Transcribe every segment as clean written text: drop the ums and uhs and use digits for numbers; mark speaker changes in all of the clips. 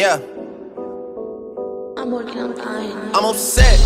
Speaker 1: Yeah,
Speaker 2: I'm working on buying.
Speaker 1: I'm upset.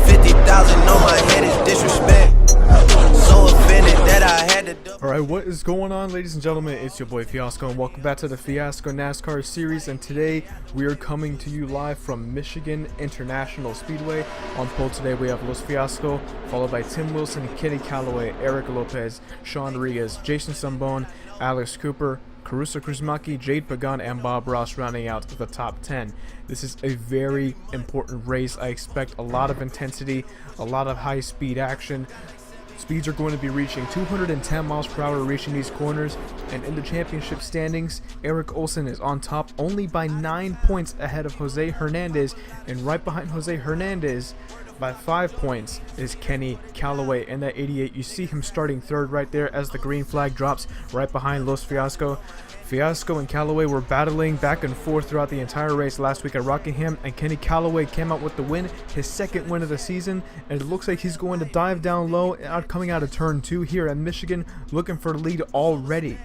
Speaker 1: 50,000 on my head is disrespect. So offended that I had to do.
Speaker 3: Alright, what is going on, ladies and gentlemen? It's your boy Fiasco, and welcome back to the Fiasco NASCAR series. And today we are coming to you live from Michigan International Speedway. On pole today we have Los Fiasco, followed by Tim Wilson, Kenny Callaway, Eric Lopez, Sean Rodriguez, Jason Sambone, Alex Cooper, Caruso Kruzmaki, Jade Pagan, and Bob Ross rounding out the top 10. This is a very important race. I expect a lot of intensity, a lot of high speed action. Speeds are going to be reaching 210 miles per hour reaching these corners, and in the championship standings, Eric Olsen is on top only by 9 points ahead of Jose Hernandez, and right behind Jose Hernandez by 5 points is Kenny Callaway in that 88. You see him starting third right there as the green flag drops right behind Los Fiasco. Fiasco and Callaway were battling back and forth throughout the entire race last week at Rockingham, and Kenny Callaway came out with the win, his second win of the season, and it looks like he's going to dive down low coming out of turn 2 here at Michigan, looking for the lead already.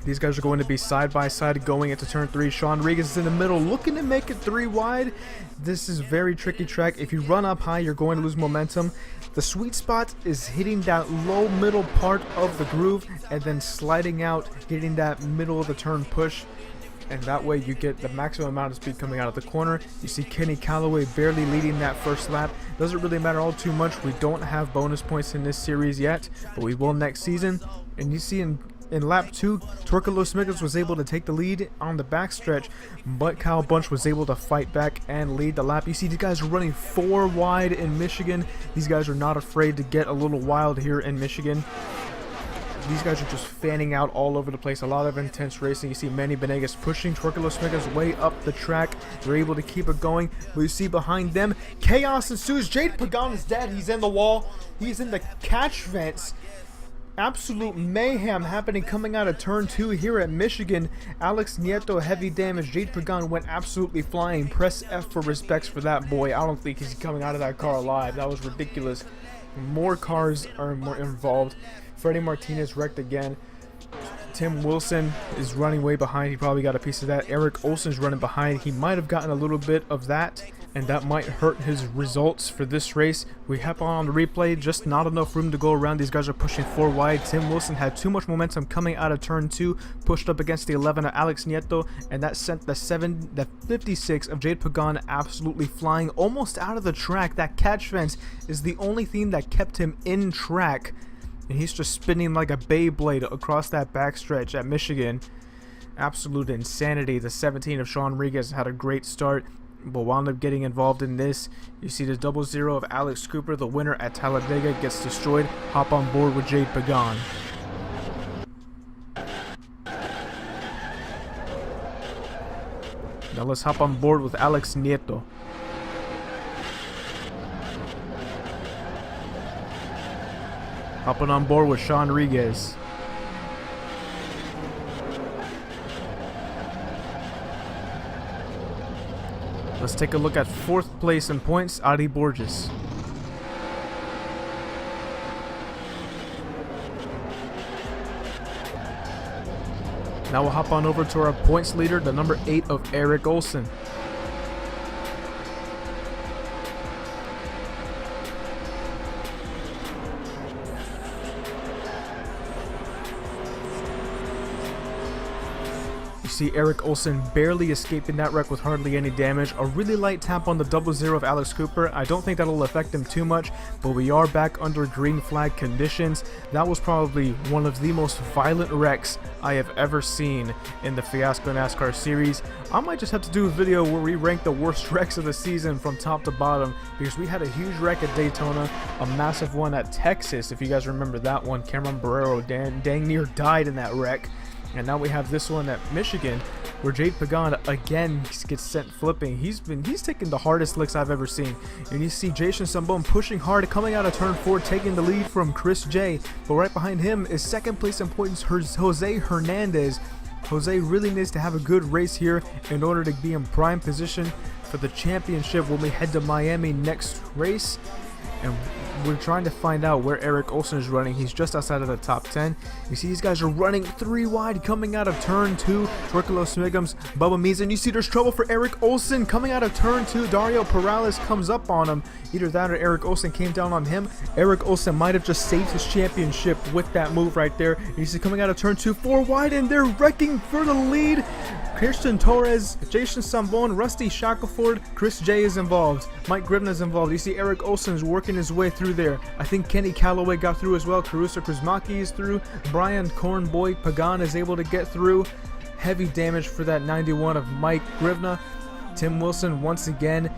Speaker 3: These guys are going to be side by side going into turn 3. Sean Rodriguez is in the middle looking to make it 3 wide. This is a very tricky track. If you run up high, you're going to lose momentum. The sweet spot is hitting that low middle part of the groove and then sliding out, getting that middle of the turn push, and that way you get the maximum amount of speed coming out of the corner. You see Kenny Callaway barely leading that first lap. Doesn't really matter all too much. We don't have bonus points in this series yet, but we will next season. And you see in lap 2, Torkelo Smickles was able to take the lead on the backstretch, but Kyle Bunch was able to fight back and lead the lap. You see these guys are running 4 wide in Michigan. These guys are not afraid to get a little wild here in Michigan. These guys are just fanning out all over the place. A lot of intense racing. You see Manny Benegas pushing Torkelo Smickles way up the track. They're able to keep it going. But you see behind them, chaos ensues. Jade Pagan is dead. He's in the wall. He's in the catch vents. Absolute mayhem happening coming out of turn 2 here at Michigan. Alex Nieto, heavy damage. Jade Pagan went absolutely flying. Press F for respects for that boy. I don't think he's coming out of that car alive. That was ridiculous. More cars are more involved. Freddie Martinez wrecked again. Tim Wilson is running way behind. He probably got a piece of that. Eric Olsen's running behind. He might have gotten a little bit of that, and that might hurt his results for this race. We hop on the replay, just not enough room to go around. These guys are pushing 4 wide. Tim Wilson had too much momentum coming out of turn 2, pushed up against the 11 of Alex Nieto, and that sent the 56 of Jade Pagan absolutely flying almost out of the track. That catch fence is the only thing that kept him in track, and he's just spinning like a Beyblade across that backstretch at Michigan. Absolute insanity. The 17 of Sean Rodriguez had a great start, but wound up getting involved in this. You see the 00 of Alex Cooper, the winner at Talladega, gets destroyed. Hop on board with Jade Pagan. Now let's hop on board with Alex Nieto. Hopping on board with Sean Rodriguez. Let's take a look at 4th place in points, Adi Borges. Now we'll hop on over to our points leader, the number 8 of Eric Olsen. See Eric Olsen barely escaping that wreck with hardly any damage. A really light tap on the 00 of Alex Cooper. I don't think that'll affect him too much, but we are back under green flag conditions. That was probably one of the most violent wrecks I have ever seen in the Fiasco NASCAR series. I might just have to do a video where we rank the worst wrecks of the season from top to bottom, because we had a huge wreck at Daytona, a massive one at Texas, if you guys remember that one. Cameron Barrero dang near died in that wreck. And now we have this one at Michigan, where Jade Pagan again gets sent flipping. He's taking the hardest licks I've ever seen. And you see Jason Sambone pushing hard, coming out of turn 4, taking the lead from Chris J. But right behind him is 2nd place in points Jose Hernandez. Jose really needs to have a good race here in order to be in prime position for the championship when we head to Miami next race. And we're trying to find out where Eric Olsen is running. He's just outside of the top 10. You see these guys are running 3 wide coming out of turn 2. Torculo Smigums, Bubba Means, and you see there's trouble for Eric Olsen coming out of turn 2. Dario Perales comes up on him. Either that or Eric Olsen came down on him. Eric Olsen might have just saved his championship with that move right there. You see coming out of turn 2, 4 wide, and they're wrecking for the lead. Kirsten Torres, Jason Sambon, Rusty Shackelford, Chris J is involved. Mike Gribna is involved. You see Eric Olsen is working his way through there. I think Kenny Calloway got through as well. Caruso Krasmaki is through. Brian Cornboy Pagan is able to get through. Heavy damage for that 91 of Mike Gribna. Tim Wilson once again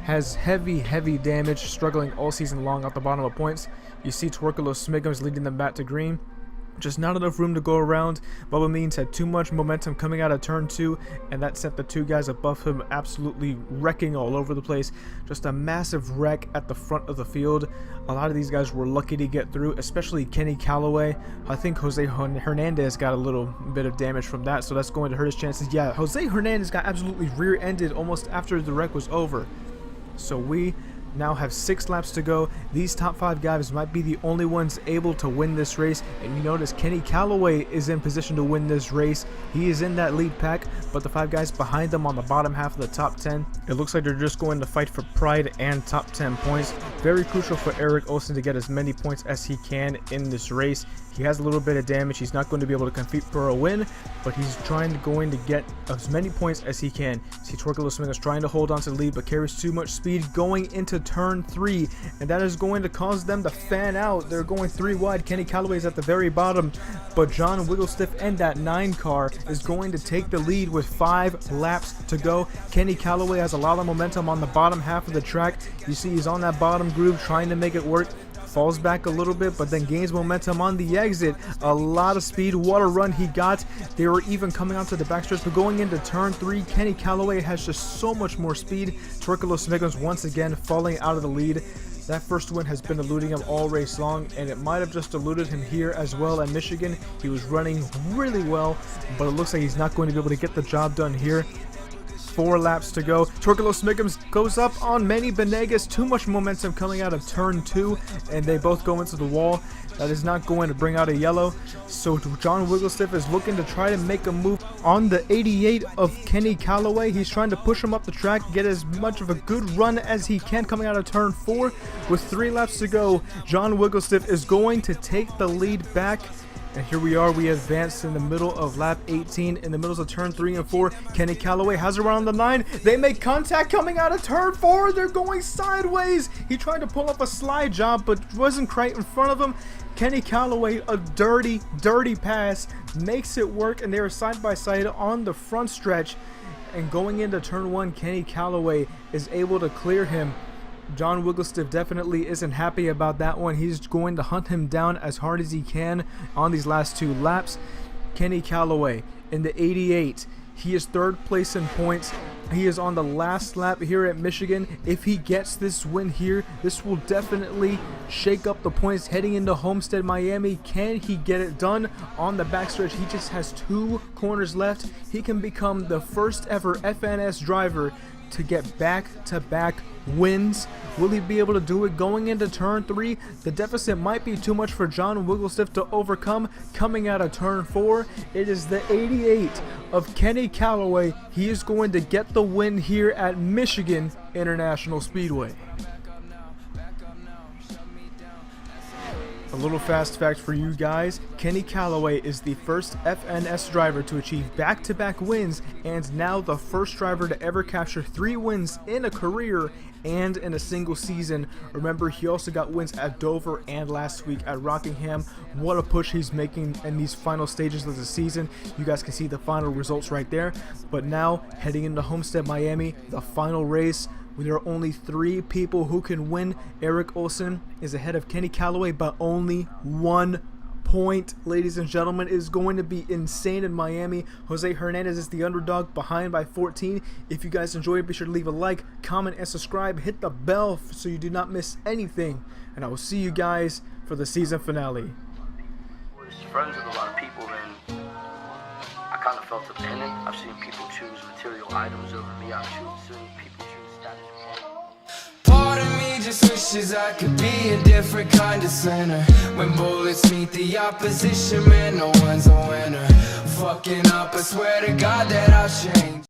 Speaker 3: has heavy damage, struggling all season long at the bottom of points. You see Torculo Smigums leading them back to green. Just not enough room to go around. Bubba Means had too much momentum coming out of turn 2, and that sent the 2 guys above him absolutely wrecking all over the place. Just a massive wreck at the front of the field. A lot of these guys were lucky to get through, especially Kenny Calloway. I think Jose Hernandez got a little bit of damage from that, so that's going to hurt his chances. Yeah, Jose Hernandez got absolutely rear-ended almost after the wreck was over. So we now have 6 laps to go. These top 5 guys might be the only ones able to win this race, and you notice Kenny Calloway is in position to win this race. He is in that lead pack, but the 5 guys behind them on the bottom half of the top 10, it looks like they're just going to fight for pride and top 10 points. Very crucial for Eric Olsen to get as many points as he can in this race. He has a little bit of damage. He's not going to be able to compete for a win, but he's going to get as many points as he can. See Torculo Smigums trying to hold on to the lead, but carries too much speed going into turn 3, and that is going to cause them to fan out. They're going 3 wide. Kenny Calloway is at the very bottom, but John Wigglestiff and that 9 car is going to take the lead with 5 laps to go. Kenny Calloway has a lot of momentum on the bottom half of the track. You see he's on that bottom groove trying to make it work. Falls back a little bit, but then gains momentum on the exit. A lot of speed. What a run he got. They were even coming onto the backstretch, but going into turn 3, Kenny Calloway has just so much more speed. Torculo Smigums once again falling out of the lead. That first win has been eluding him all race long, and it might have just eluded him here as well at Michigan. He was running really well, but it looks like he's not going to be able to get the job done here. 4 laps to go. Torculo Smigums goes up on Manny Benegas. Too much momentum coming out of turn 2, and they both go into the wall. That is not going to bring out a yellow. So John Wigglestiff is looking to try to make a move on the 88 of Kenny Calloway. He's trying to push him up the track, get as much of a good run as he can coming out of turn 4. With 3 laps to go, John Wigglestiff is going to take the lead back. And here we are, we advanced in the middle of lap 18, in the middle of turn 3 and 4. Kenny Calloway has a run on the 9. They make contact coming out of turn 4. They're going sideways. He tried to pull up a slide job, but wasn't quite in front of him. Kenny Calloway, a dirty pass, makes it work, and they are side by side on the front stretch. And going into turn 1, Kenny Calloway is able to clear him. John Wigglestiff definitely isn't happy about that one. He's going to hunt him down as hard as he can on these last 2 laps. Kenny Calloway in the 88. He is 3rd place in points. He is on the last lap here at Michigan. If he gets this win here, this will definitely shake up the points heading into Homestead, Miami. Can he get it done on the backstretch? He just has 2 corners left. He can become the first ever FNS driver to get back-to-back wins. Will he be able to do it going into turn 3? The deficit might be too much for John Wigglestiff to overcome. Coming out of turn 4, it is the 88 of Kenny Calloway. He is going to get the win here at Michigan International Speedway. A little fast fact for you guys, Kenny Calloway is the first FNS driver to achieve back-to-back wins, and now the first driver to ever capture 3 wins in a career and in a single season. Remember, he also got wins at Dover and last week at Rockingham. What a push he's making in these final stages of the season. You guys can see the final results right there. But now, heading into Homestead, Miami, the final race, there are only 3 people who can win. Eric Olsen is ahead of Kenny Calloway, but only 1 point, ladies and gentlemen. It is going to be insane in Miami. Jose Hernandez is the underdog, behind by 14. If you guys enjoyed, be sure to leave a like, comment, and subscribe. Hit the bell so you do not miss anything. And I will see you guys for the season finale.
Speaker 4: I was friends with a lot of people, and I kind of felt abandoned. I've seen people choose material items over me. I've seen people choose status quo.
Speaker 5: Pardon me. just wishes I could be a different kind of sinner. When bullets meet the opposition, man, no one's a winner. Fucking up, I swear to God that I'll change.